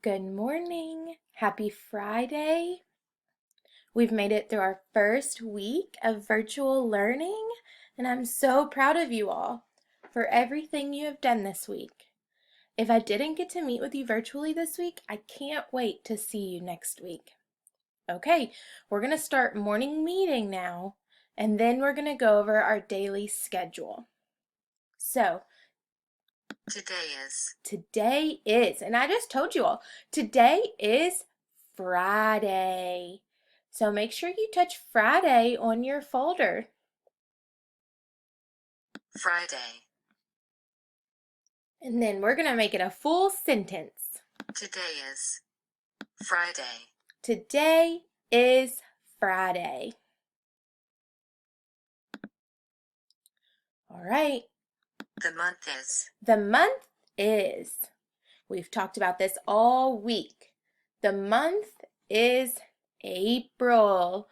Good morning. Happy Friday. We've made it through our first week of virtual learning, and I'm so proud of you all for everything you have done this week. If I didn't get to meet with you virtually this week, I can't wait to see you next week. Okay, we're going to start morning meeting now, and then we're going to go over our daily schedule. So, Today is, and I just told you all, today is Friday. So make sure you touch Friday on your folder. Friday. And then we're going to make it a full sentence. Today is Friday. Today is Friday. All right. The month is. The month is. We've talked about this all week. The month is April.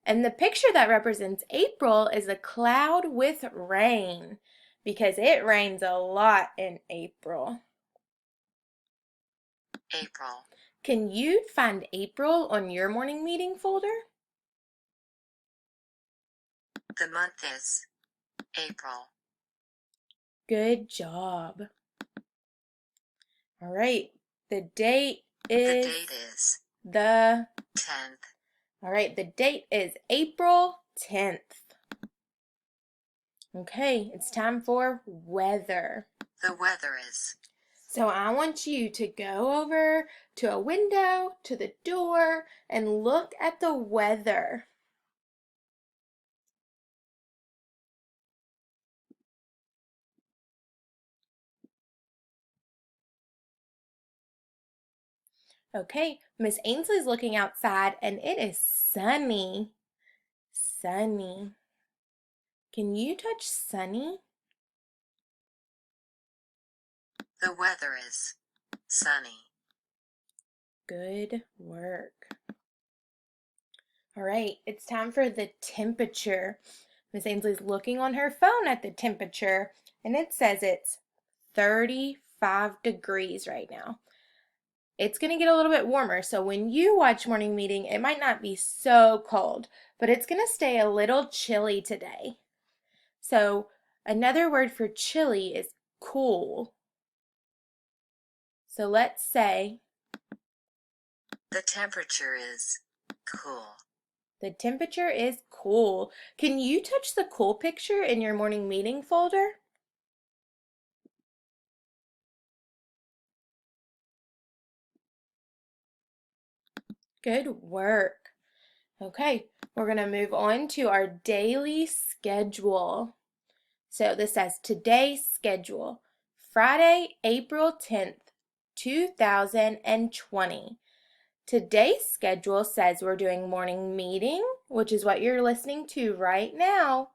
And the picture that represents April is a cloud with rain because it rains a lot in April. April. Can you find April on your morning meeting folder? The month is April. Good job. All right, the date is. The date is the 10th. All right, the date is April 10th. Okay, it's time for weather. The weather is. So I want you to go over to a window, to the door, and look at the weather. Okay, Miss Ainsley's looking outside and it is sunny. Sunny. Can you touch sunny? The weather is sunny. Good work. All right, it's time for the temperature. Miss Ainsley's looking on her phone at the temperature and it says it's 35 degrees right now. It's going to get a little bit warmer, so when you watch morning meeting, it might not be so cold, but it's going to stay a little chilly today. So another word for chilly is cool. So let's say the temperature is cool. The temperature is cool. Can you touch the cool picture in your morning meeting folder? Good work. Okay, we're going to move on to our daily schedule. So this says today's schedule, Friday, April 10th, 2020. Today's schedule says we're doing morning meeting, which is what you're listening to right now.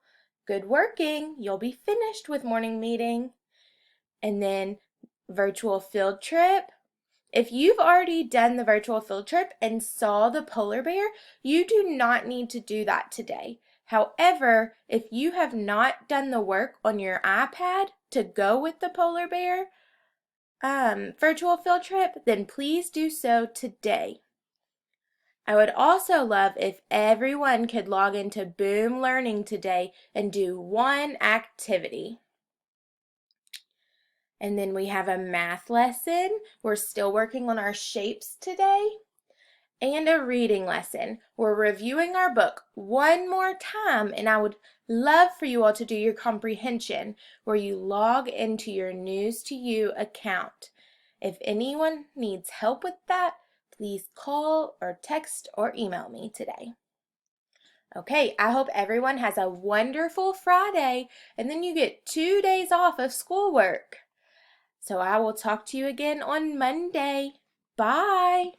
Good working. You'll be finished with morning meeting. And then virtual field trip. If you've already done the virtual field trip and saw the polar bear, you do not need to do that today. However, if you have not done the work on your iPad to go with the polar bear virtual field trip, then please do so today. I would also love if everyone could log into Boom Learning today and do one activity. And then we have a math lesson. We're still working on our shapes today. And a reading lesson. We're reviewing our book one more time, and I would love for you all to do your comprehension where you log into your News to You account. If anyone needs help with that, please call or text or email me today. Okay, I hope everyone has a wonderful Friday, and then you get 2 days off of schoolwork. So I will talk to you again on Monday. Bye.